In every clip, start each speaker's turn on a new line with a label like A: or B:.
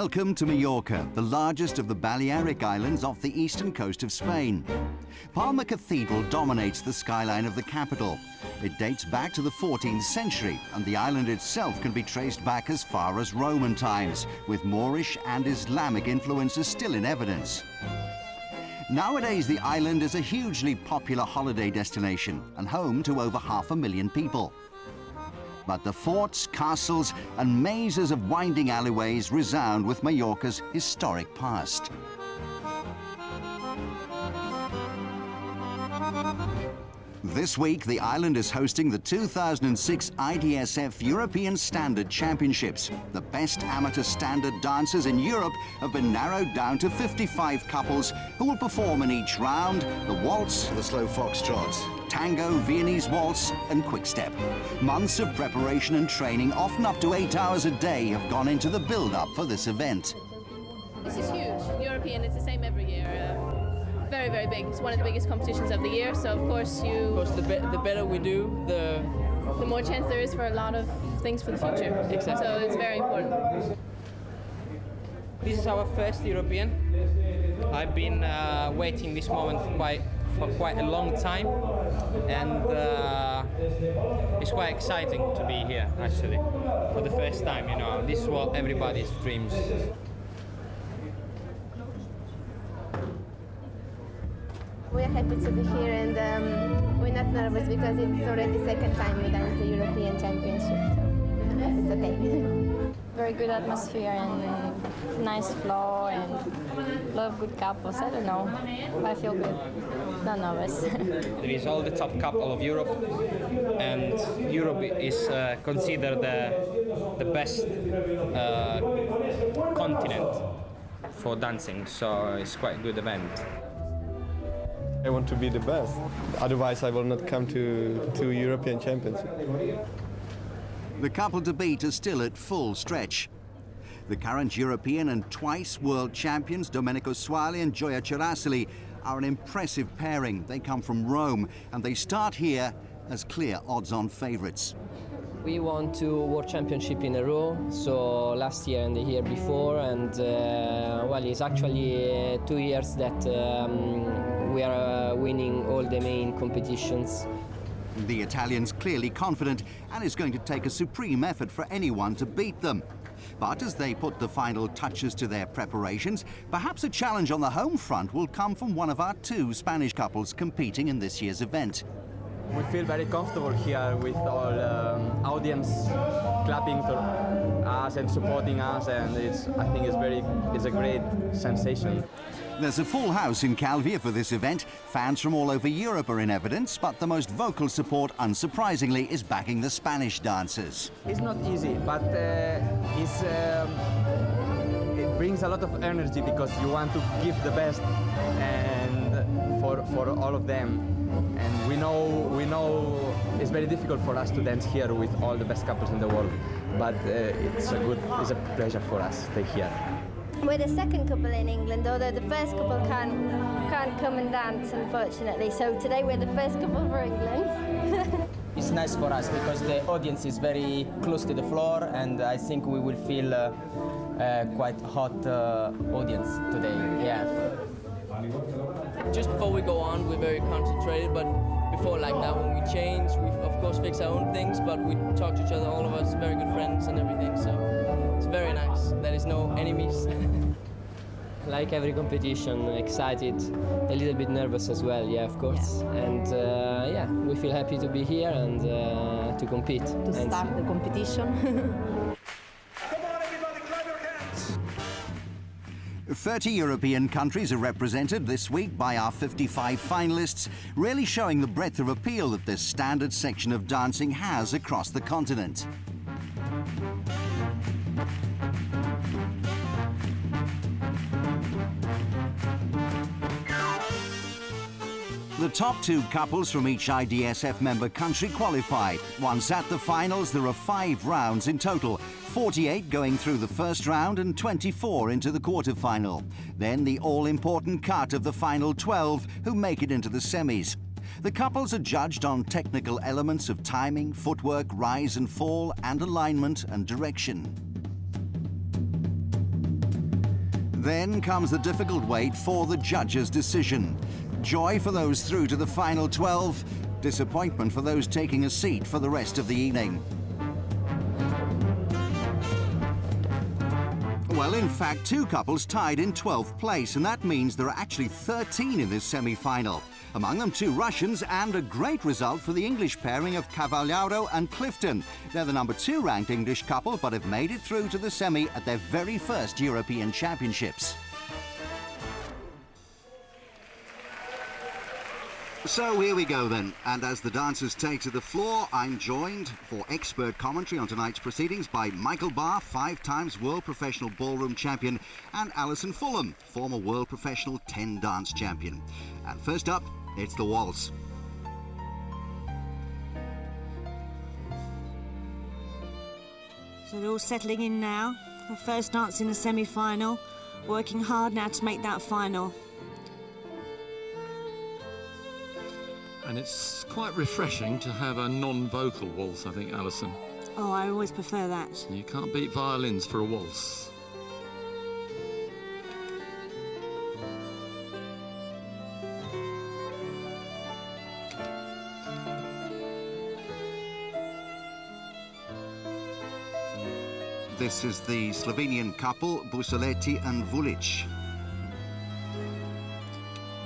A: Welcome to Mallorca, the largest of the Balearic Islands off the eastern coast of Spain. Palma Cathedral dominates the skyline of the capital. It dates back to the 14th century, and the island itself can be traced back as far as Roman times, with Moorish and Islamic influences still in evidence. Nowadays, the island is a hugely popular holiday destination and home to over 500,000 people. But the forts, castles, and mazes of winding alleyways resound with Mallorca's historic past. This week, the island is hosting the 2006 IDSF European Standard Championships. The best amateur standard dancers in Europe have been narrowed down to 55 couples who will perform in each round the waltz, the slow foxtrot, tango, Viennese waltz, and quick-step. Months of preparation and training, often up to 8 hours a day, have gone into the build-up for this event.
B: This is huge. European, it's the same every year. Very, very big. It's one of the biggest competitions of the year, so of course
C: the better we do, the
B: more chance there is for a lot of things for the future.
C: Exactly.
B: So it's very important.
C: This is our first European. I've been waiting this moment for quite a long time, and it's quite exciting to be here, actually, for the first time. You know, this is what everybody's dreams.
D: We're happy to be here, and we're not nervous because it's already the second time we dance the European Championship, so it's okay.
E: Very good atmosphere and nice flow and a lot of good couples. I don't know, I feel good, not nervous.
C: There is all the top couple of Europe, and Europe is considered the best continent for dancing, so it's quite a good event.
F: I want to be the best, otherwise I will not come to European Championship.
A: The couple to beat are still at full stretch. The current European and twice world champions, Domenico Suali and Gioia Cerasoli, are an impressive pairing. They come from Rome, and they start here as clear odds-on favourites.
G: We won 2 World Championship in a row, so last year and the year before, and well, it's actually 2 years that we are winning all the main competitions.
A: The Italian's clearly confident and is going to take a supreme effort for anyone to beat them. But as they put the final touches to their preparations, perhaps a challenge on the home front will come from one of our 2 Spanish couples competing in this year's event.
H: We feel very comfortable here with all audience clapping to us and supporting us, and I think it's a great sensation.
A: There's a full house in Calvi for this event. Fans from all over Europe are in evidence, but the most vocal support, unsurprisingly, is backing the Spanish dancers.
H: It's not easy, but it brings a lot of energy because you want to give the best and for all of them. And we know it's very difficult for us to dance here with all the best couples in the world, but it's a pleasure for us to stay here.
D: We're the second couple in England, although the first couple can't come and dance, unfortunately. So today we're the first couple for England.
I: It's nice for us because the audience is very close to the floor, and I think we will feel quite hot audience today. Yeah.
C: Just before we go on, we're very concentrated, but before like that, when we change, we of course fix our own things, but we talk to each other, all of us, very good friends and everything, so it's very nice. There is no enemies.
G: Like every competition, excited, a little bit nervous as well, yeah, of course. Yeah. And yeah, we feel happy to be here and to compete.
E: To start the competition.
A: 30 European countries are represented this week by our 55 finalists, really showing the breadth of appeal that this standard section of dancing has across the continent. The top 2 couples from each IDSF member country qualify. Once at the finals, there are 5 rounds in total, 48 going through the first round and 24 into the quarter-final. Then the all-important cut of the final 12 who make it into the semis. The couples are judged on technical elements of timing, footwork, rise and fall, and alignment and direction. Then comes the difficult wait for the judges' decision. Joy for those through to the final 12, disappointment for those taking a seat for the rest of the evening. Well, in fact, two couples tied in 12th place, and that means there are actually 13 in this semi-final. Among them, two Russians, and a great result for the English pairing of Cavallaro and Clifton. They're the number 2 ranked English couple, but have made it through to the semi at their very first European Championships. So here we go then, and as the dancers take to the floor, I'm joined for expert commentary on tonight's proceedings by Michael Barr, 5 times World Professional Ballroom Champion, and Alison Fulham, former World Professional 10 Dance Champion. And first up, it's the waltz.
J: So they're all settling in now. The first dance in the semi-final, working hard now to make that final.
K: And it's quite refreshing to have a non-vocal waltz, I think, Alison.
J: Oh, I always prefer that.
K: You can't beat violins for a waltz.
A: This is the Slovenian couple, Bussoletti and Vulic.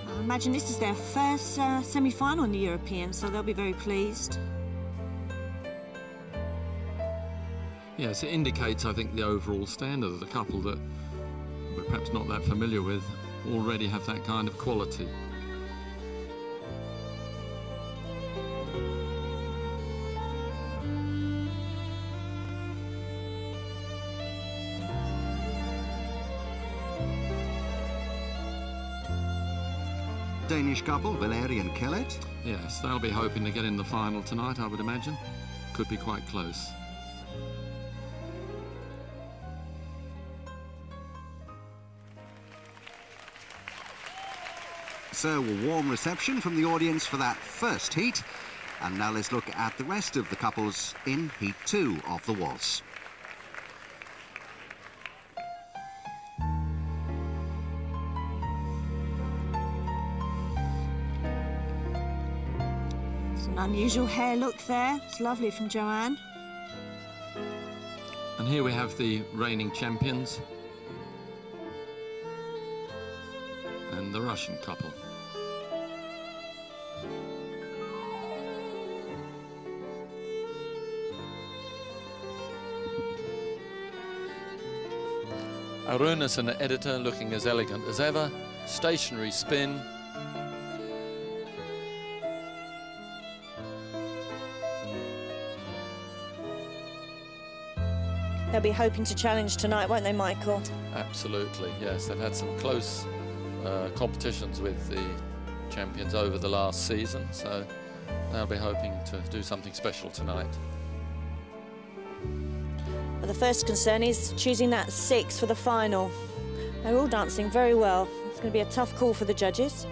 J: I imagine this is their first semi-final in the European, so they'll be very pleased.
K: Yes, it indicates, I think, the overall standard of the couple that we're perhaps not that familiar with already have that kind of quality.
A: Danish couple, Valeri and Kelhet.
K: Yes, they'll be hoping to get in the final tonight, I would imagine. Could be quite close.
A: So a warm reception from the audience for that first heat. And now let's look at the rest of the couples in Heat 2 of the waltz.
J: An unusual hair look there. It's lovely from Joanne.
K: And here we have the reigning champions and the Russian couple. Arunas and Edita looking as elegant as ever. Stationary spin.
J: They'll be hoping to challenge tonight, won't they, Michael?
K: Absolutely, yes. They've had some close competitions with the champions over the last season, so they'll be hoping to do something special tonight.
J: Well, the first concern is choosing that 6 for the final. They're all dancing very well. It's going to be a tough call for the judges.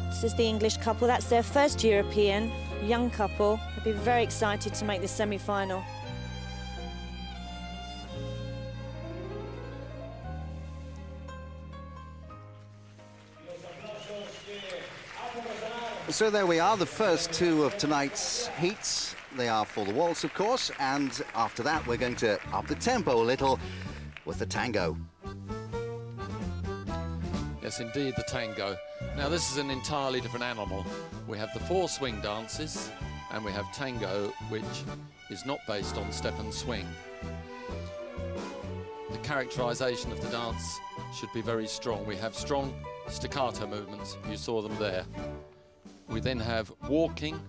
J: This is the English couple. That's their first European, young couple. They'll be very excited to make this semi-final.
A: So there we are, the first 2 of tonight's heats. They are for the waltz, of course, and after that we're going to up the tempo a little with the tango.
K: Yes, indeed, the tango. Now, this is an entirely different animal. We have the 4 swing dances, and we have tango, which is not based on step and swing. The characterization of the dance should be very strong. We have strong staccato movements. You saw them there. We then have walking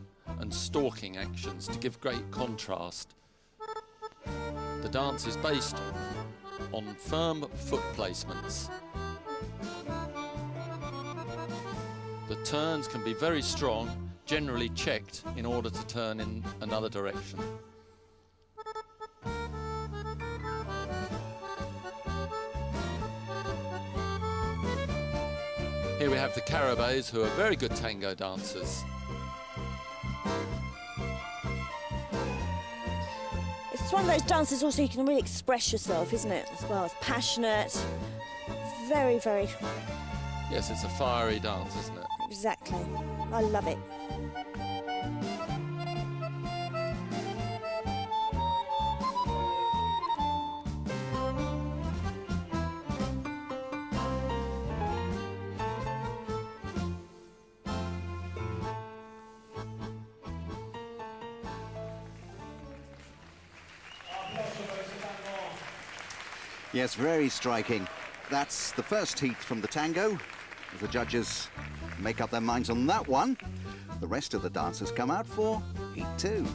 K: and stalking actions to give great contrast. The dance is based on firm foot placements. The turns can be very strong, generally checked in order to turn in another direction. Here Here we have the Karabeys, who are very good tango dancers.
J: It's one of those dances also you can really express yourself, isn't it, as well? It's passionate, very, very...
K: Yes, it's a fiery dance, isn't it?
J: Exactly. I love it.
A: Yes, very striking. That's the first heat from the tango. As the judges make up their minds on that one, the rest of the dancers come out for heat 2.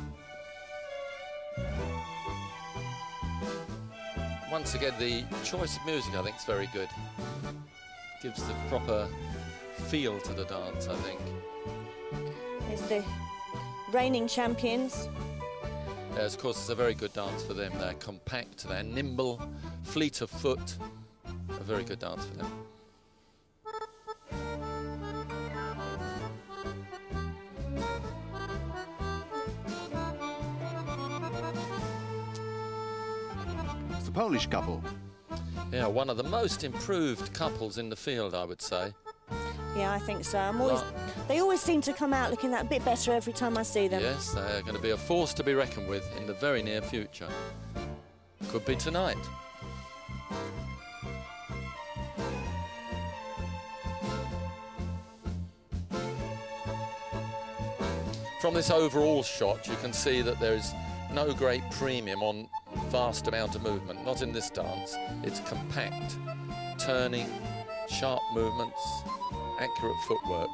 K: Once again, the choice of music, I think, is very good. Gives the proper feel to the dance, I think.
J: It's the reigning champions.
K: Yes, of course, it's a very good dance for them. They're compact, they're nimble, fleet of foot. A very good dance for them.
A: It's the Polish couple.
K: Yeah, one of the most improved couples in the field, I would say.
J: Yeah, I think so. They always seem to come out looking that bit better every time I see them.
K: Yes, they're going to be a force to be reckoned with in the very near future. Could be tonight. From this overall shot, you can see that there is no great premium on vast amount of movement. Not in this dance. It's compact, turning, sharp movements, accurate footwork.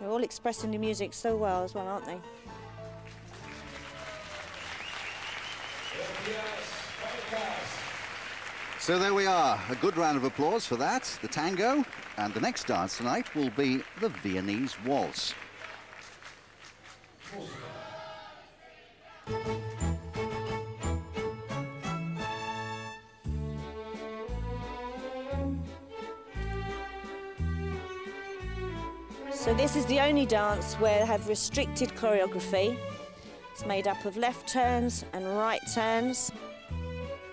J: They're all expressing the music so well as well, aren't they?
A: So there we are, a good round of applause for that, the tango, and the next dance tonight will be the Viennese waltz.
J: So this is the only dance where they have restricted choreography. It's made up of left turns and right turns,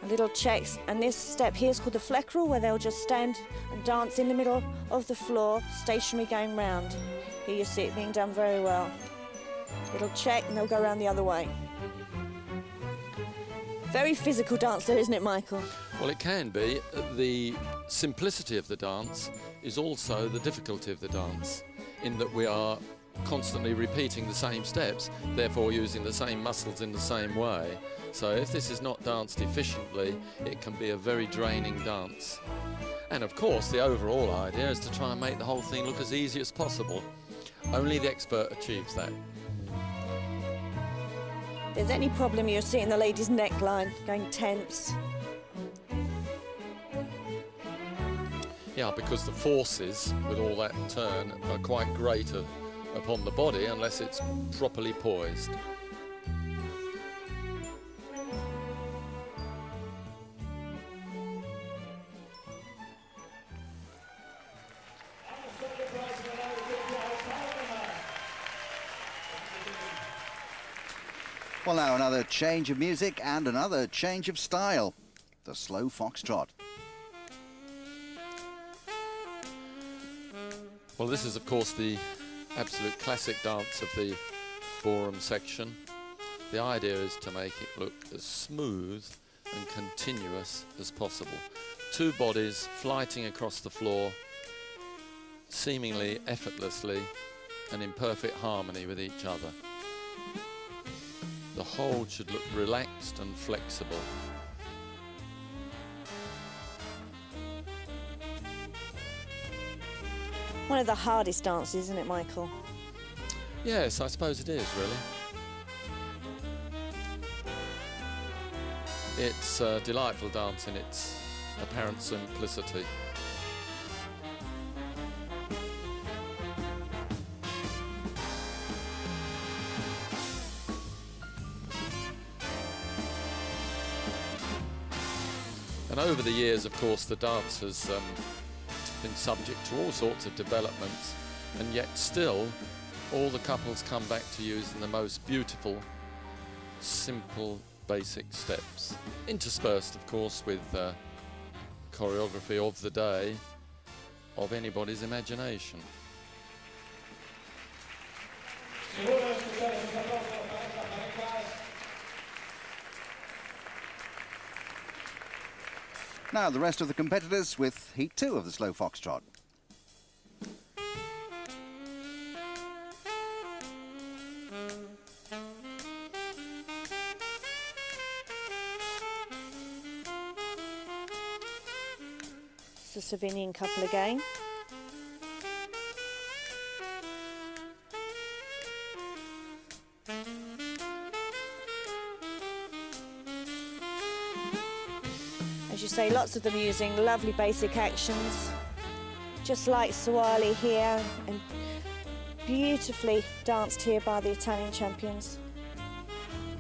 J: and little checks. And this step here is called the fleckerel, where they'll just stand and dance in the middle of the floor, stationary going round. Here you see it being done very well. Little check and they'll go around the other way. Very physical dance there, isn't it, Michael?
K: Well, it can be. The simplicity of the dance is also the difficulty of the dance, in that we are constantly repeating the same steps, therefore using the same muscles in the same way. So if this is not danced efficiently, it can be a very draining dance. And of course, the overall idea is to try and make the whole thing look as easy as possible. Only the expert achieves that.
J: If there's any problem, you're seeing the lady's neckline going tense.
K: Yeah, because the forces with all that turn are quite great upon the body unless it's properly poised.
A: Well, now another change of music and another change of style. The slow foxtrot.
K: Well, this is, of course, the absolute classic dance of the forum section. The idea is to make it look as smooth and continuous as possible. Two bodies flighting across the floor, seemingly effortlessly and in perfect harmony with each other. The whole should look relaxed and flexible.
J: One of the hardest dances, isn't it, Michael?
K: Yes, I suppose it is, really. It's a delightful dance in its apparent simplicity. And over the years, of course, the dance has been subject to all sorts of developments, and yet still all the couples come back to using the most beautiful, simple, basic steps, interspersed, of course, with choreography of the day, of anybody's imagination.
A: Now the rest of the competitors with Heat 2 of the slow foxtrot.
J: It's the Slovenian couple again. As you say, lots of them using lovely basic actions, just like Sawali here, and beautifully danced here by the Italian champions.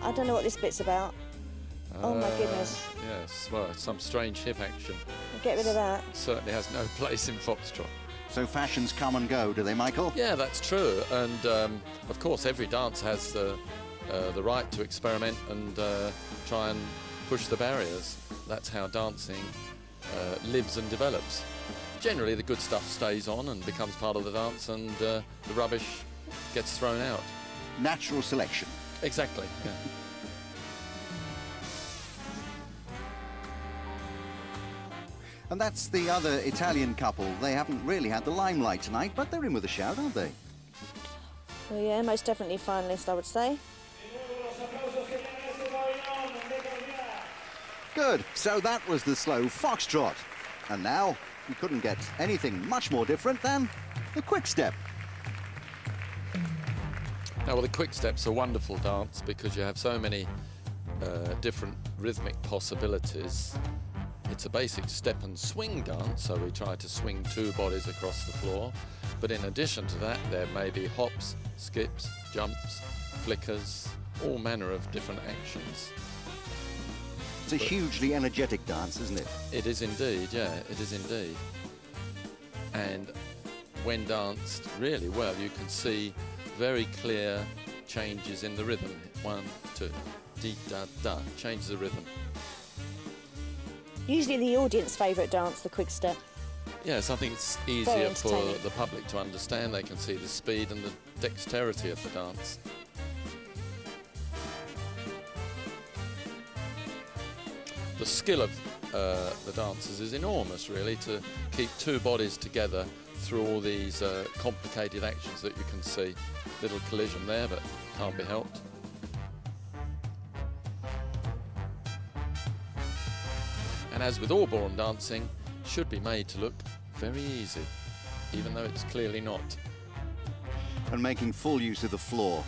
J: I don't know what this bit's about. Oh my goodness.
K: Yes, well, some strange hip action.
J: Get rid of that.
K: Certainly has no place in foxtrot.
A: So fashions come and go, do they, Michael?
K: Yeah, that's true. And of course, every dance has the right to experiment and try and push the barriers. That's how dancing lives and develops. Generally, the good stuff stays on and becomes part of the dance, and the rubbish gets thrown out.
A: Natural selection.
K: Exactly, yeah.
A: And that's the other Italian couple. They haven't really had the limelight tonight, but they're in with a shout, aren't they?
J: Well, yeah, most definitely finalist, I would say.
A: Good. So that was the slow foxtrot. And now we couldn't get anything much more different than the quick step.
K: Now, well, the quick step's a wonderful dance because you have so many different rhythmic possibilities. It's a basic step and swing dance, so we try to swing two bodies across the floor. But in addition to that, there may be hops, skips, jumps, flickers, all manner of different actions.
A: It's a hugely energetic dance, isn't it?
K: It is indeed, yeah, it is indeed. And when danced really well, you can see very clear changes in the rhythm. 1, 2, dee da da, changes the rhythm.
J: Usually the audience favourite dance, the quick step.
K: Yes, I think it's easier for the public to understand. They can see the speed and the dexterity of the dance. The skill of the dancers is enormous, really, to keep two bodies together through all these complicated actions that you can see. Little collision there, but can't be helped. And as with all ballroom dancing, should be made to look very easy, even though it's clearly not.
A: And making full use of the floor.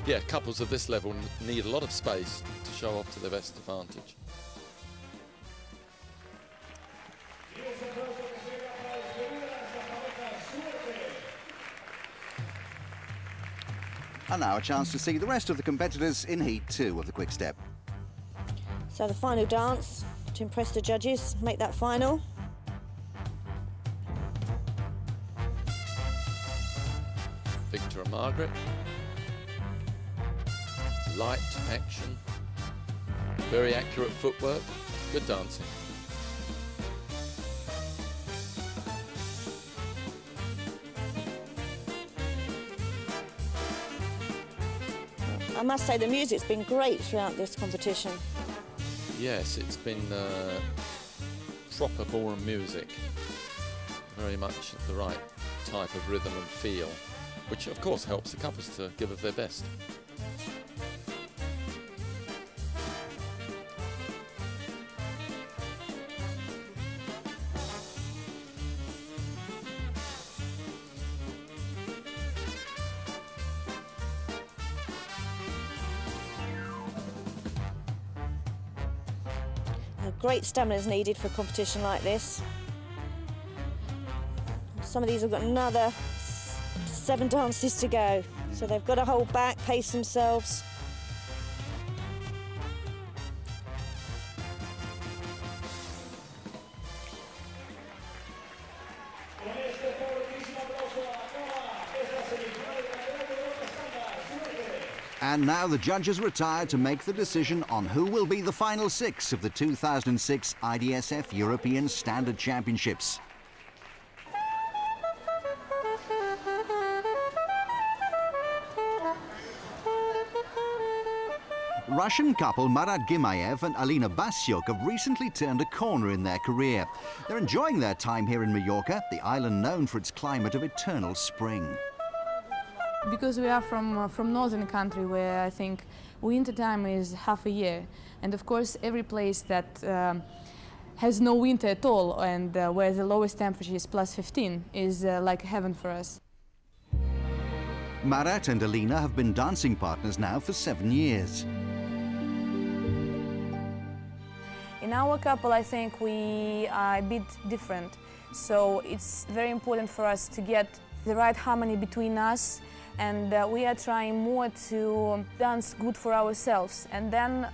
K: Yeah, couples of this level need a lot of space to show off to their best advantage.
A: And now a chance to see the rest of the competitors in Heat 2 of the quick step.
J: So the final dance to impress the judges, make that final.
K: Victor and Margaret. Light action. Very accurate footwork. Good dancing.
J: I must say the music's been great throughout this competition.
K: Yes, it's been proper ballroom music. Very much the right type of rhythm and feel, which of course helps the couples to give of their best.
J: Great stamina is needed for a competition like this. Some of these have got another 7 dances to go, so they've got to hold back, pace themselves.
A: And now the judges retire to make the decision on who will be the final six of the 2006 IDSF European Standard Championships. Russian couple Marat Gimaev and Alina Basiuk have recently turned a corner in their career. They're enjoying their time here in Mallorca, the island known for its climate of eternal spring.
L: Because we are from northern country, where I think winter time is half a year, and of course every place that has no winter at all and where the lowest temperature is +15 is like heaven for us.
A: Marat and Alina have been dancing partners now for 7 years.
L: In our couple, I think we are a bit different, so it's very important for us to get the right harmony between us, and we are trying more to dance good for ourselves, and then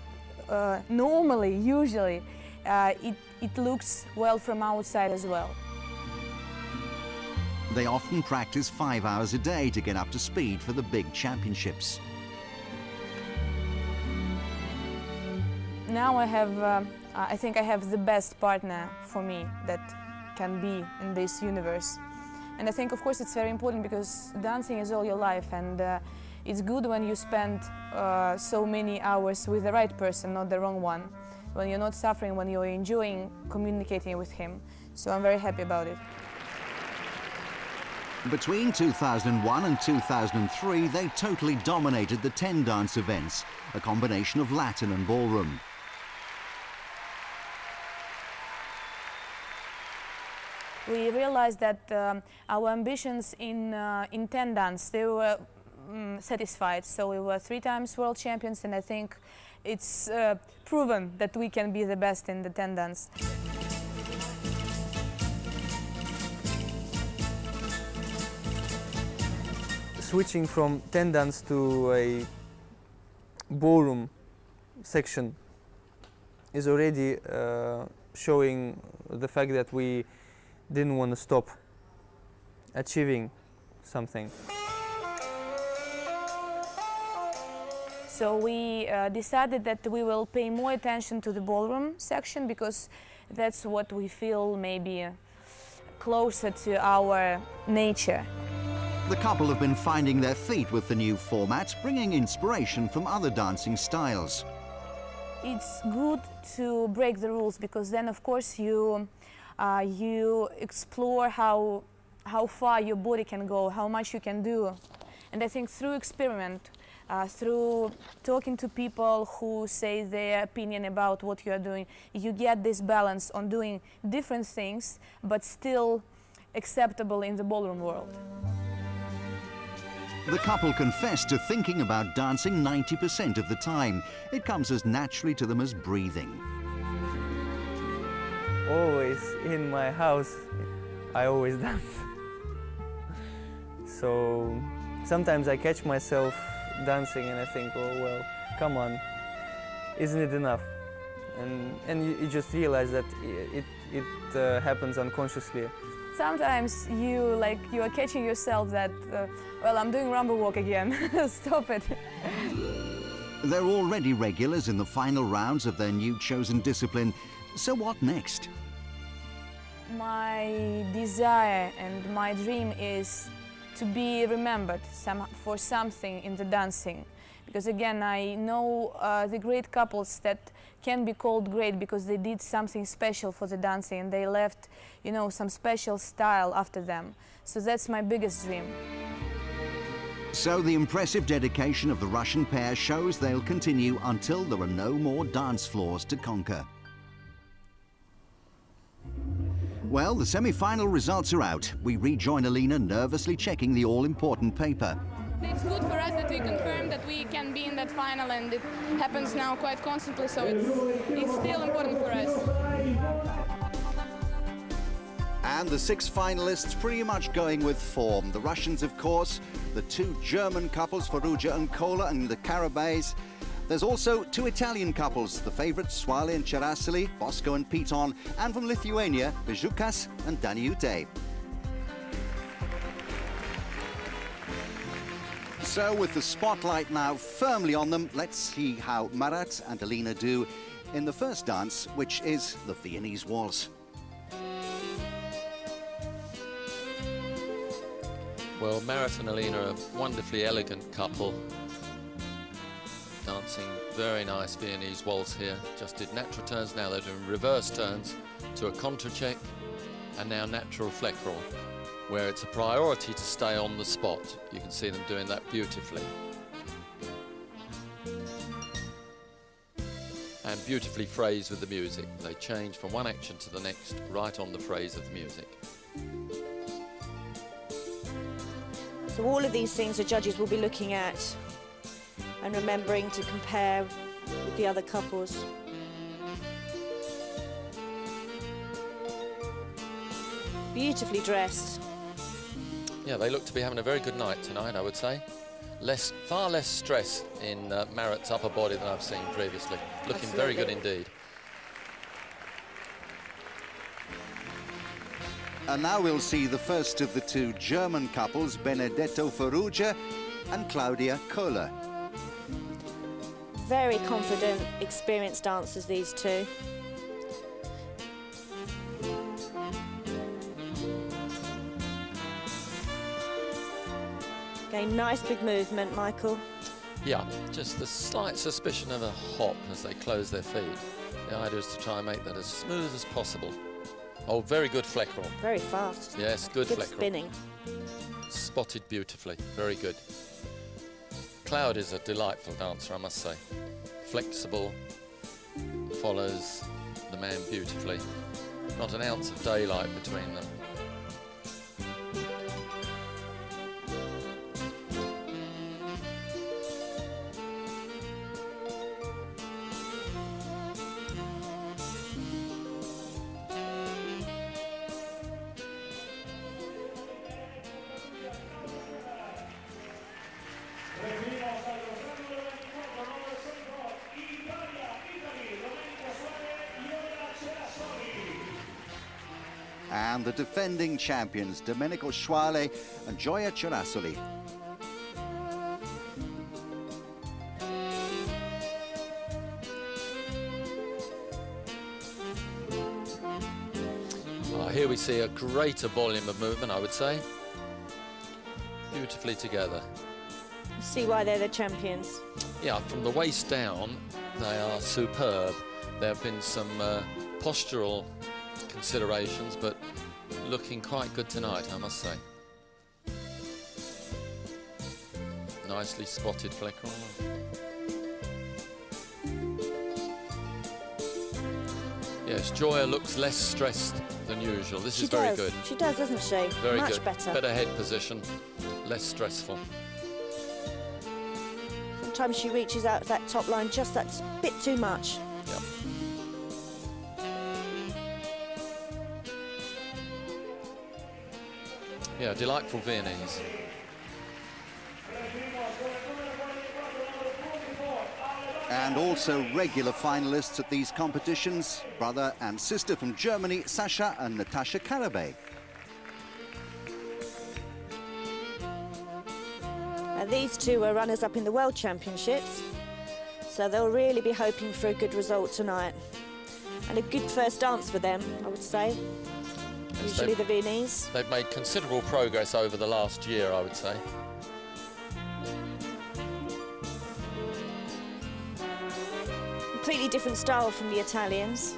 L: usually, it looks well from outside as well.
A: They often practice 5 hours a day to get up to speed for the big championships.
L: Now I think I have the best partner for me that can be in this universe. And I think, of course, it's very important because dancing is all your life, and it's good when you spend so many hours with the right person, not the wrong one. When you're not suffering, when you're enjoying communicating with him. So I'm very happy about it.
A: Between 2001 and 2003, they totally dominated the 10 dance events, a combination of Latin and ballroom.
L: We realized that our ambitions in 10 dance, they were satisfied. So we were 3 times world champions, and I think it's proven that we can be the best in the 10 dance.
F: Switching from 10 dance to a ballroom section is already showing the fact that we didn't want to stop achieving something.
L: So we decided that we will pay more attention to the ballroom section because that's what we feel maybe closer to our nature.
A: The couple have been finding their feet with the new format, bringing inspiration from other dancing styles.
L: It's good to break the rules because then, of course, you explore how far your body can go, how much you can do. And I think through experiment, through talking to people who say their opinion about what you are doing, you get this balance on doing different things, but still acceptable in the ballroom world.
A: The couple confess to thinking about dancing 90% of the time. It comes as naturally to them as breathing.
F: Always in my house, I always dance. So sometimes I catch myself dancing and I think, oh well, come on, isn't it enough? And you just realize that it happens unconsciously.
L: Sometimes you are catching yourself that, well, I'm doing rumble walk again, stop it.
A: They're already regulars in the final rounds of their new chosen discipline. So what next?
L: My desire and my dream is to be remembered for something in the dancing. Because again, I know the great couples that can be called great because they did something special for the dancing and they left, you know, some special style after them. So that's my biggest dream.
A: So the impressive dedication of the Russian pair shows they'll continue until there are no more dance floors to conquer. Well, the semi-final results are out. We rejoin Alina nervously checking the all-important paper.
B: It's good for us that we confirm that we can be in that final, and it happens now quite constantly, so it's still important for us.
A: And the 6 finalists pretty much going with form. The Russians, of course, the 2 German couples, Ferruggia and Kola, and the Karabeys. There's also 2 Italian couples, the favourites Suale and Cerasoli, Bosco and Pitton, and from Lithuania, Bizokas and Daniute. So with the spotlight now firmly on them, let's see how Marat and Alina do in the first dance, which is the Viennese waltz.
K: Well, Marat and Alina are a wonderfully elegant couple. Dancing very nice Viennese waltz here. Just did natural turns, now they're doing reverse turns to a contre-check, and now natural fleckerel, where it's a priority to stay on the spot. You can see them doing that beautifully. And beautifully phrased with the music. They change from one action to the next, right on the phrase of the music.
J: So all of these things the judges will be looking at and remembering to compare with the other couples. Beautifully dressed.
K: Yeah, they look to be having a very good night tonight, I would say. Far less stress in Marat's upper body than I've seen previously. Looking very good indeed.
A: And now we'll see the first of the two German couples, Benedetto Ferruggia and Claudia Kohler.
J: Very confident, experienced dancers, these two. Again, nice big movement, Michael.
K: Yeah, just the slight suspicion of a hop as they close their feet. The idea is to try and make that as smooth as possible. Oh, very good fleckerel.
J: Very fast.
K: Yes, good fleckerel.
J: Spinning.
K: Spotted beautifully, very good. Cloud is a delightful dancer, I must say. Flexible, follows the man beautifully. Not an ounce of daylight between them.
A: And the defending champions, Domenico Sciuale and Gioia Cerasoli.
K: Here we see a greater volume of movement, I would say. Beautifully together.
J: See why they're the champions.
K: Yeah, from the waist down, they are superb. There have been some postural considerations, but looking quite good tonight, I must say. Nicely spotted fleckerel. Yes, Gioia looks less stressed than usual. This is very good.
J: She does, doesn't she?
K: Very
J: Much
K: good.
J: better.
K: Better head position, less stressful.
J: Sometimes she reaches out that top line just that bit too much.
K: Yep. Yeah, delightful Viennese.
A: And also regular finalists at these competitions, brother and sister from Germany, Sasha and Natasha Karabey.
J: These two were runners-up in the World Championships, so they'll really be hoping for a good result tonight. And a good first dance for them, I would say. Yes, usually the Viennese.
K: They've made considerable progress over the last year, I would say.
J: Completely different style from the Italians.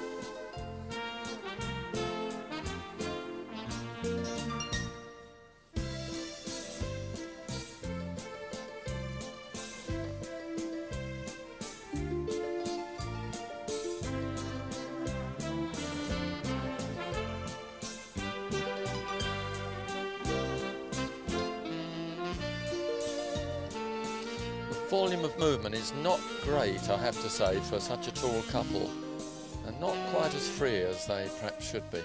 K: Volume of movement is not great, I have to say, for such a tall couple, and not quite as free as they perhaps should be.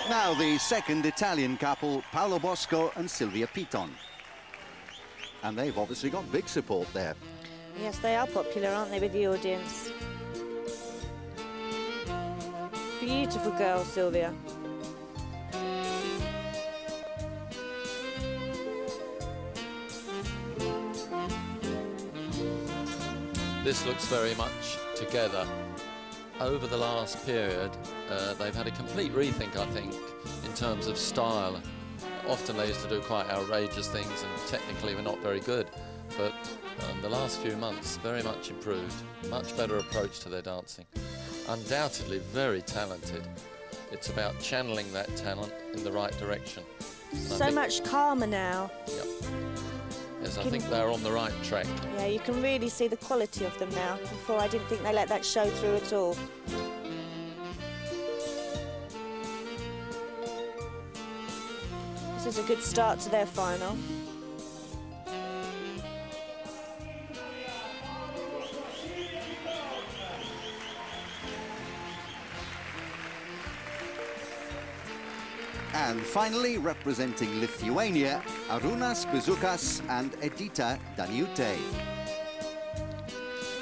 A: Now the second Italian couple, Paolo Bosco and Silvia Pitton. And they've obviously got big support there.
J: Yes, they are popular, aren't they, with the audience? Beautiful girl, Silvia.
K: This looks very much together. Over the last period, they've had a complete rethink, I think, in terms of style. Often they used to do quite outrageous things and technically were not very good, but the last few months very much improved, much better approach to their dancing. Undoubtedly very talented. It's about channeling that talent in the right direction.
J: So much calmer now.
K: Yep. Yes, I think they're on the right track.
J: Yeah, you can really see the quality of them now. Before, I didn't think they let that show through at all. This is a good start to their final.
A: And finally, representing Lithuania, Arunas, Bizokas and Edita, Daniute.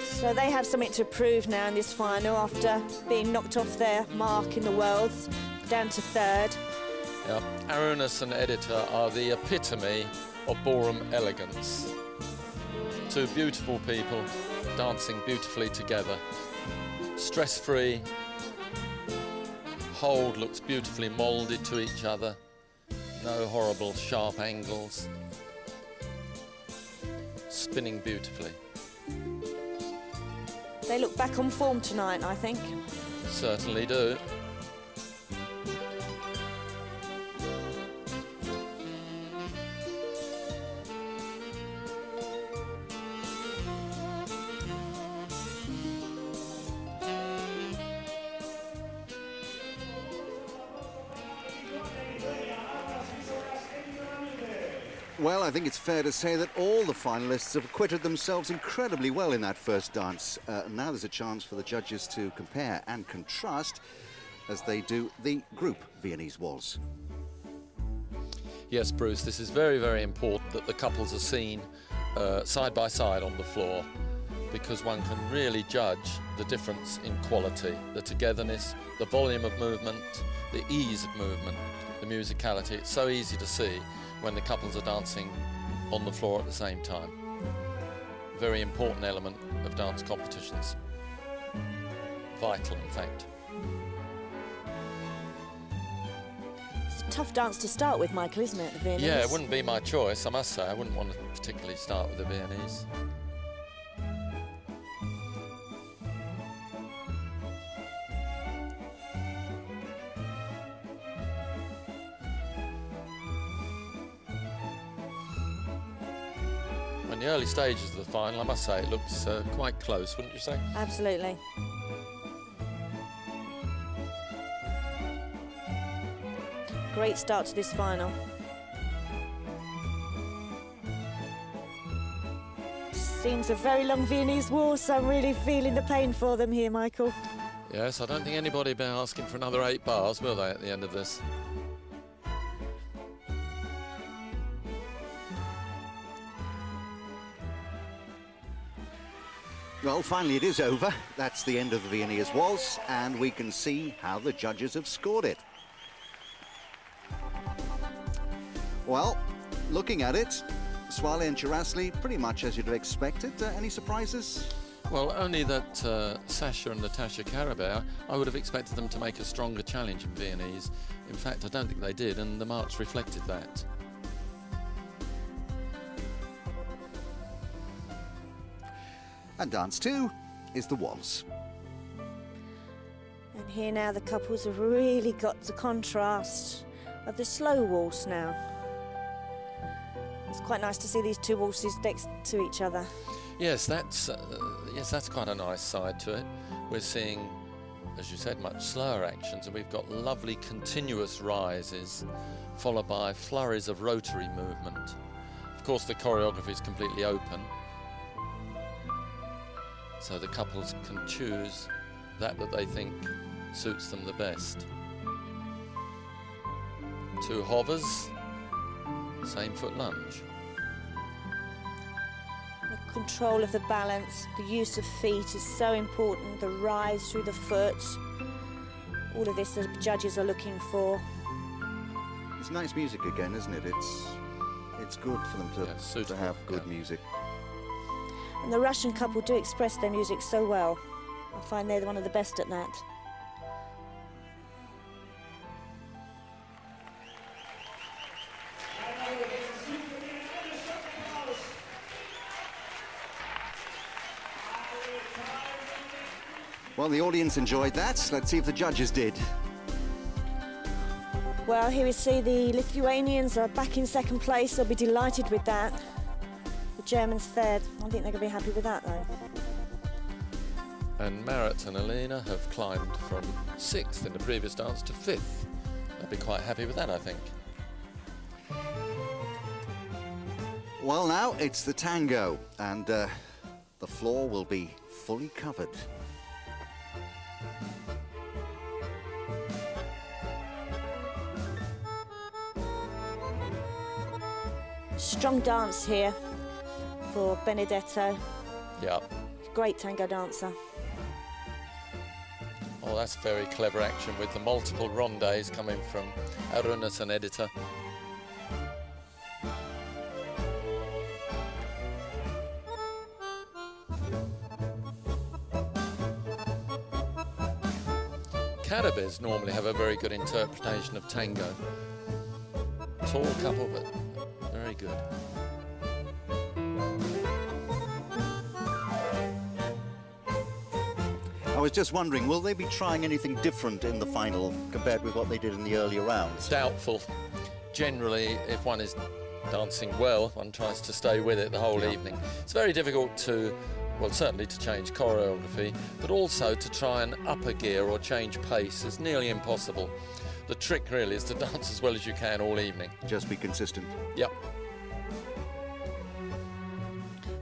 J: So they have something to prove now in this final after being knocked off their mark in the Worlds, down to third.
K: Yeah. Arunas and Edita are the epitome of ballroom elegance. Two beautiful people dancing beautifully together. Stress-free. Hold looks beautifully moulded to each other. No horrible sharp angles. Spinning beautifully.
J: They look back on form tonight, I think.
K: Certainly do.
A: Well, I think it's fair to say that all the finalists have acquitted themselves incredibly well in that first dance. Now there's a chance for the judges to compare and contrast as they do the group Viennese waltz.
K: Yes, Bruce, this is very, very important that the couples are seen side by side on the floor, because one can really judge the difference in quality, the togetherness, the volume of movement, the ease of movement, the musicality. It's so easy to see when the couples are dancing on the floor at the same time. Very important element of dance competitions. Vital, in fact.
J: It's a tough dance to start with, Michael, isn't it, the Viennese?
K: Yeah, it wouldn't be my choice, I must say. I wouldn't want to particularly start with the Viennese. In the early stages of the final, I must say, it looks quite close, wouldn't you say?
J: Absolutely. Great start to this final. Seems a very long Viennese waltz. I'm really feeling the pain for them here, Michael.
K: Yes, I don't think anybody will be asking for another 8 bars, will they, at the end of this?
A: Well, finally it is over. That's the end of the Viennese waltz, and we can see how the judges have scored it. Well, looking at it, Swale and Chirasli, pretty much as you'd have expected. Any surprises?
K: Well, only that Sasha and Natasha Karabey, I would have expected them to make a stronger challenge in Viennese. In fact, I don't think they did, and the marks reflected that.
A: And dance 2 is the waltz.
J: And here now the couples have really got the contrast of the slow waltz now. It's quite nice to see these two waltzes next to each other.
K: Yes, that's quite a nice side to it. We're seeing, as you said, much slower actions, and we've got lovely continuous rises, followed by flurries of rotary movement. Of course, the choreography is completely open, so the couples can choose that they think suits them the best. 2 hovers, same foot lunge.
J: control of the balance, the use of feet is so important, the rise through the foot. All of this the judges are looking for.
A: It's nice music again, isn't it? It's good for them to have good music.
J: And the Russian couple do express their music so well. I find they're one of the best at that.
A: Well, the audience enjoyed that. Let's see if the judges did.
J: Well, here we see the Lithuanians are back in second place. They'll be delighted with that. The Germans third. I don't think they're going to be happy with that, though.
K: And Marat and Alina have climbed from 6th in the previous dance to 5th. They'll be quite happy with that, I think.
A: Well, now it's the tango, and the floor will be fully covered.
J: Strong dance here for Benedetto.
K: Yeah.
J: Great tango dancer.
K: Oh, that's very clever action with the multiple rondes coming from Arunas and Edita. Karabeys normally have a very good interpretation of tango. Tall couple, but very good.
A: I was just wondering, will they be trying anything different in the final compared with what they did in the earlier rounds?
K: Doubtful. Generally, if one is dancing well, one tries to stay with it the whole evening. It's very difficult to, well, certainly to change choreography, but also to try and up a gear or change pace. It's nearly impossible. The trick really is to dance as well as you can all evening.
A: Just be consistent.
K: Yep.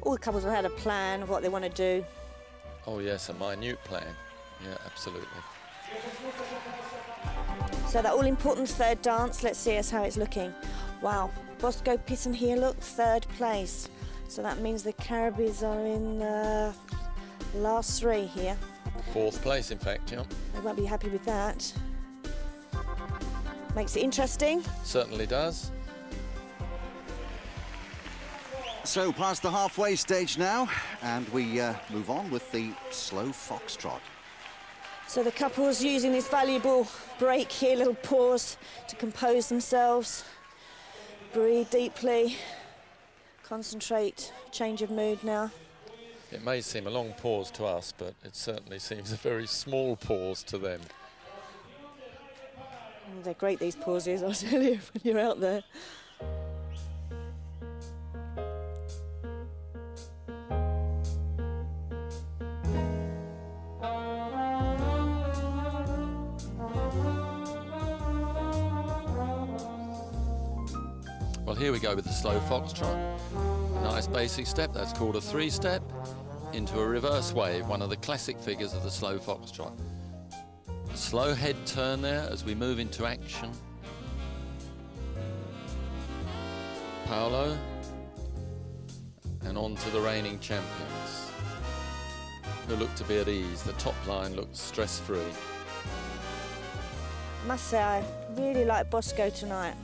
J: All the couples have had a plan of what they want to do.
K: Oh yes, a minute plan. Yeah, absolutely.
J: So that all-important third dance, let's see how it's looking. Wow, Bosco, Pitton here, look, third place. So that means the Karabeys are in the last three here.
K: 4th place, in fact, yeah.
J: They won't be happy with that. Makes it interesting.
K: Certainly does.
A: So past the halfway stage now, and we move on with the slow foxtrot.
J: So the couple's using this valuable break here, little pause to compose themselves, breathe deeply, concentrate, change of mood now.
K: It may seem a long pause to us, but it certainly seems a very small pause to them.
J: Oh, they're great, these pauses, I'll tell you, when you're out there.
K: Well, here we go with the slow foxtrot. Nice basic step, that's called a 3-step, into a reverse wave, one of the classic figures of the slow foxtrot. Slow head turn there as we move into action. Paolo, and on to the reigning champions, who look to be at ease. The top line looks stress-free.
J: Must say, I really like Bosco tonight.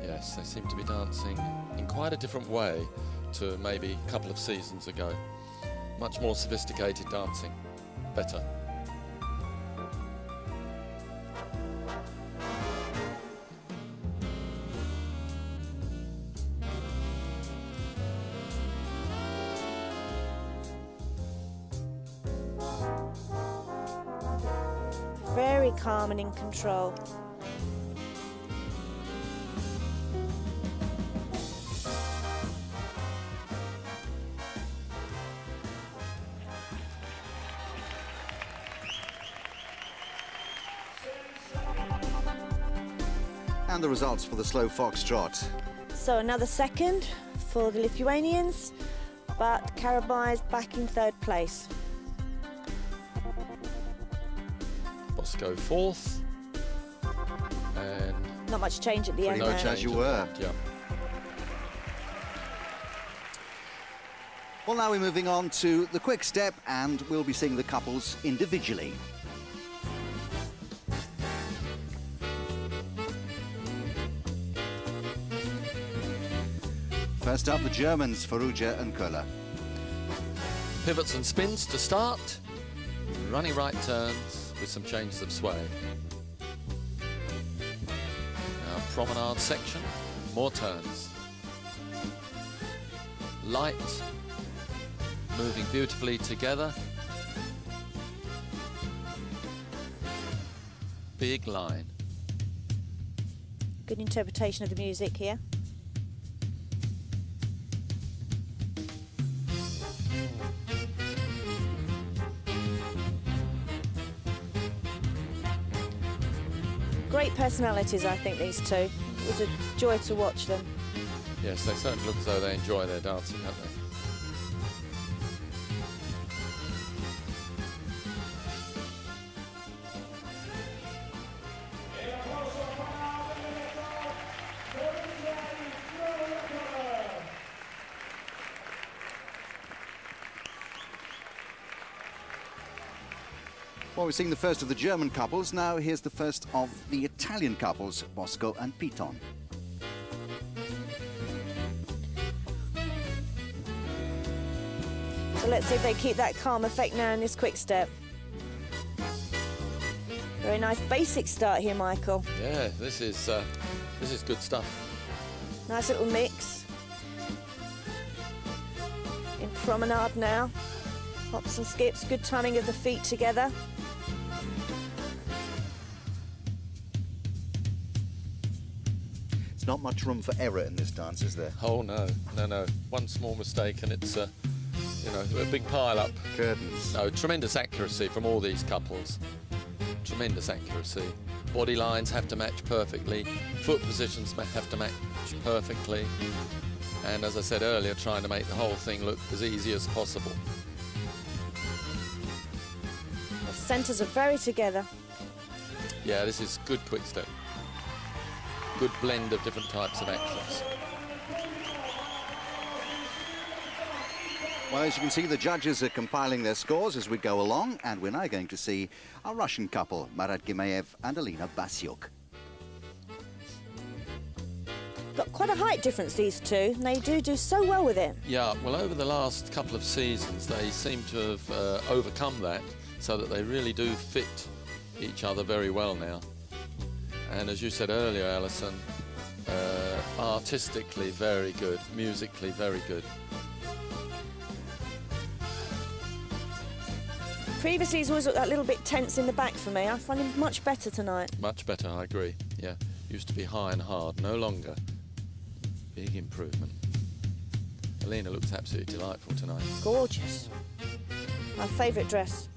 K: Yes, they seem to be dancing in quite a different way to maybe a couple of seasons ago. Much more sophisticated dancing. Better.
J: Very calm and in control.
A: And the results for the slow foxtrot.
J: So another second for the Lithuanians, but Karabey's back in third place.
K: Bosco 4th, and
J: not much change at the end.
K: No
J: there.
K: change
A: you were.
K: Yeah.
A: Well, now we're moving on to the quick step, and we'll be seeing the couples individually. First up, the Germans, Ferruggia and Kelhet.
K: Pivots and spins to start. Running right turns with some changes of sway. Now promenade section, more turns. Light, moving beautifully together. Big line.
J: Good interpretation of the music here. Great personalities, I think, these two. It was a joy to watch them.
K: Yes, they certainly look as though they enjoy their dancing, don't they?
A: Well, we're seeing the first of the German couples. Now here's the first of the Italian couples, Bosco and Pitton.
J: So let's see if they keep that calm effect now in this quick step. Very nice basic start here, Michael.
K: Yeah, this is good stuff.
J: Nice little mix. In promenade now. Hops and skips, good timing of the feet together.
A: Not much room for error in this dance, is there?
K: Oh no, no, no. One small mistake and it's you know, a big pile up.
A: Curtains.
K: No, tremendous accuracy from all these couples. Tremendous accuracy. Body lines have to match perfectly. Foot positions have to match perfectly. And as I said earlier, trying to make the whole thing look as easy as possible.
J: The centres are very together.
K: Yeah, this is good quick step. Good blend of different types of actions.
A: Well, as you can see, the judges are compiling their scores as we go along, and we're now going to see our Russian couple, Marat Gimaev and Alina Basiuk.
J: Got quite a height difference, these two, and they do so well with it.
K: Yeah, well, over the last couple of seasons, they seem to have overcome that, so that they really do fit each other very well now. And as you said earlier, Alison, artistically very good, musically very good.
J: Previously, he's always looked that little bit tense in the back for me. I find him much better tonight.
K: Much better, I agree. Yeah, used to be high and hard, no longer. Big improvement. Alina looks absolutely delightful tonight.
J: Gorgeous. My favourite dress.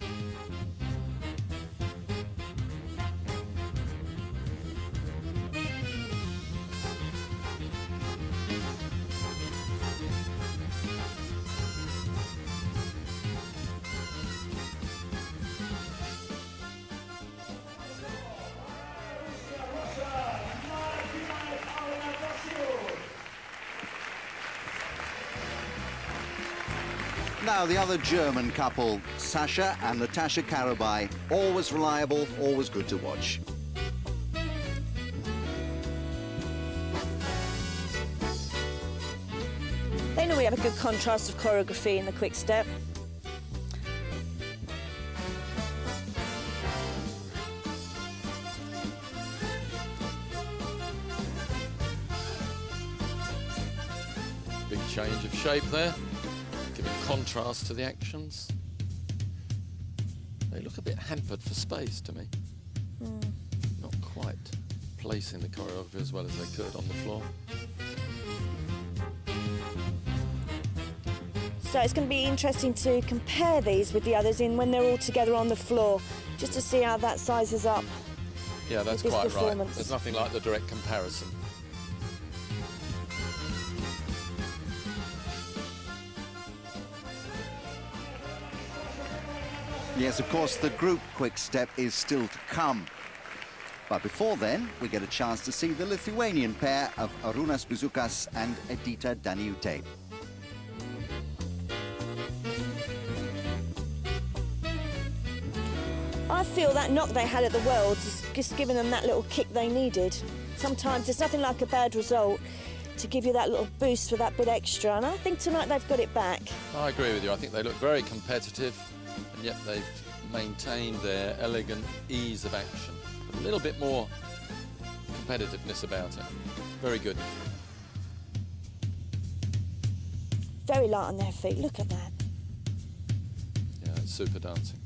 A: Now, the other German couple, Sasha and Natasha Karabey, always reliable, always good to watch.
J: They normally have a good contrast of choreography in the quick step.
K: Big change of shape there, giving contrast to the actions. They look a bit hampered for space to me. Not quite placing the choreography as well as they could on the floor.
J: So it's going to be interesting to compare these with the others in when they're all together on the floor, just to see how that sizes up.
K: Yeah, that's
J: with this
K: quite right.
J: performance.
K: There's nothing like the direct comparison.
A: Yes, of course, the group quick step is still to come. But before then, we get a chance to see the Lithuanian pair of Arunas Bizokas and Edita Daniute.
J: I feel that knock they had at the Worlds has just given them that little kick they needed. Sometimes there's nothing like a bad result to give you that little boost for that bit extra, and I think tonight they've got it back.
K: I agree with you. I think they look very competitive, and yet they've maintained their elegant ease of action. A little bit more competitiveness about it. Very good.
J: Very light on their feet, look at that.
K: Yeah, it's super dancing.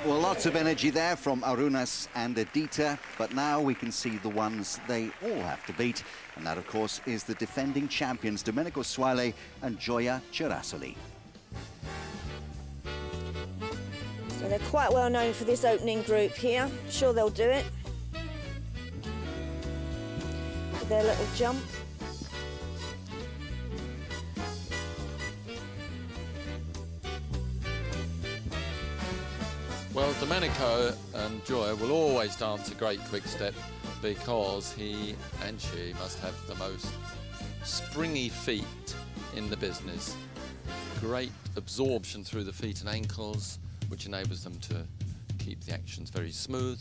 A: Well, lots of energy there from Arunas and Edita, but now we can see the ones they all have to beat, and that, of course, is the defending champions, Domenico Suale and Gioia Cerasoli.
J: So they're quite well known for this opening group here. I'm sure they'll do it. With their little jump.
K: Well, Domenico and Gioia will always dance a great quick step because he and she must have the most springy feet in the business. Great absorption through the feet and ankles, which enables them to keep the actions very smooth,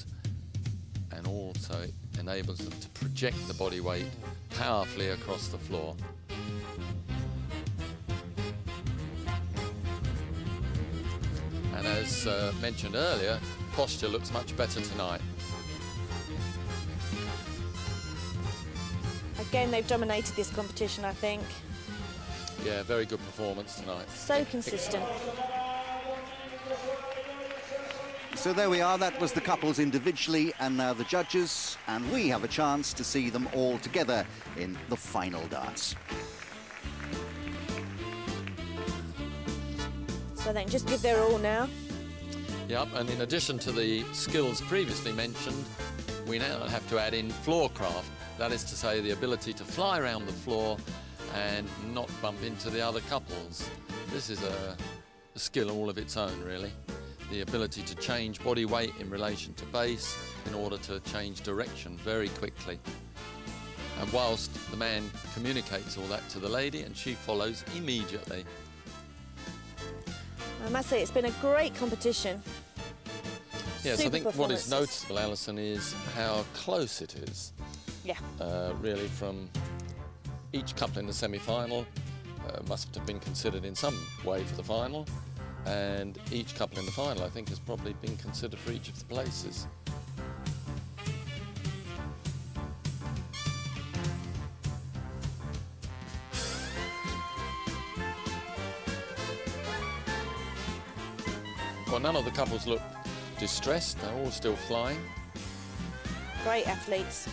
K: and also enables them to project the body weight powerfully across the floor. And as mentioned earlier, posture looks much better tonight.
J: Again, they've dominated this competition, I think.
K: Yeah, very good performance tonight.
J: So consistent.
A: So there we are, that was the couples individually, and now the judges, and we have a chance to see them all together in the final dance.
J: So they can just give their all now.
K: Yep, and in addition to the skills previously mentioned, we now have to add in floor craft. That is to say, the ability to fly around the floor and not bump into the other couples. This is a skill all of its own, really. The ability to change body weight in relation to base in order to change direction very quickly. And whilst the man communicates all that to the lady, and she follows immediately.
J: I must say, it's been a great competition.
K: Yes,
J: Super
K: I think what is noticeable, Alison, is how close it is.
J: Yeah.
K: Really, from each couple in the semi-final must have been considered in some way for the final, and each couple in the final, I think, has probably been considered for each of the places. Well, none of the couples look distressed. They're all still flying.
J: Great athletes.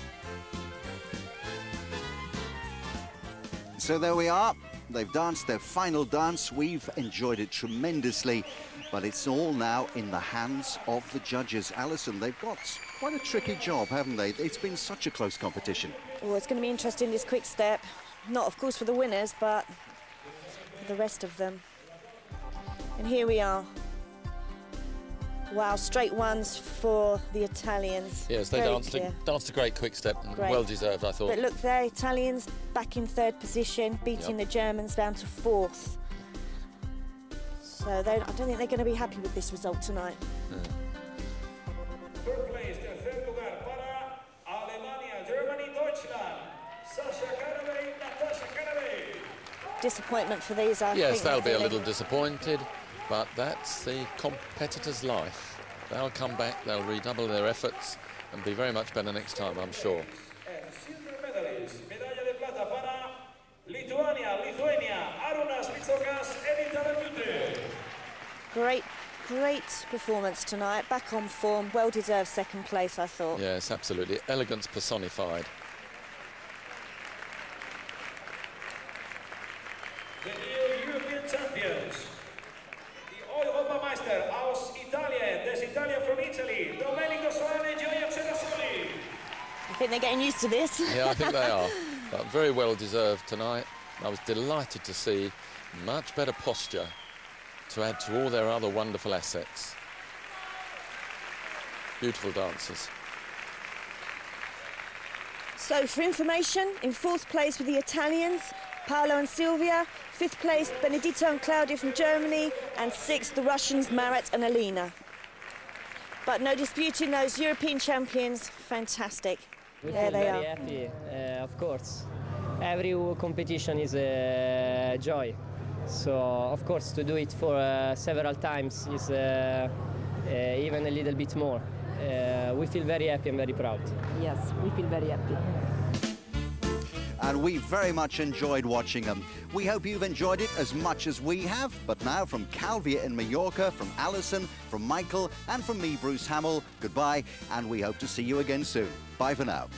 A: So there we are. They've danced their final dance. We've enjoyed it tremendously, but it's all now in the hands of the judges. Alison, they've got quite a tricky job, haven't they? It's been such a close competition.
J: Oh, it's going to be interesting, this quick step. Not, of course, for the winners, but for the rest of them. And here we are. Wow, straight ones for the Italians.
K: Yes, they danced a great quick step, and well deserved, I thought.
J: But look there, Italians back in third position, beating the Germans down to fourth. So I don't think they're going to be happy with this result tonight.
M: Third place, tercer lugar para Alemania, Germany, Deutschland. Sasha Karabey, Natasha Karabey.
J: Disappointment for these, I think.
K: Yes, they'll be a little disappointed, but that's the competitor's life. They'll come back, they'll redouble their efforts and be very much better next time, I'm sure.
M: And silver medalist, medalla de plata para Lithuania, Arunas, Bizokas, Edita, Daniute.
J: Great performance tonight, back on form, well-deserved second place, I thought.
K: Yes, absolutely, elegance personified.
M: The new European champions, the Europameister aus Italien, des Italia from Italy, Domenico Suale, Gioia Cerasoli.
J: I think they're getting used to this.
K: Yeah, I think they are. But very well deserved tonight. I was delighted to see much better posture to add to all their other wonderful assets. Beautiful dancers.
J: So for information, in 4th place with the Italians, Paolo and Silvia, 5th place Benedetto and Claudia from Germany, and 6th the Russians Marat and Alina. But no disputing those European champions, fantastic. There they are.
G: Very happy, of course. Every competition is a joy. So of course to do it for several times is even a little bit more. We feel very happy and very proud.
N: Yes, we feel very happy.
A: And we very much enjoyed watching them. We hope you've enjoyed it as much as we have. But now from Calvia in Mallorca, from Alison, from Michael, and from me, Bruce Hamill, goodbye, and we hope to see you again soon. Bye for now.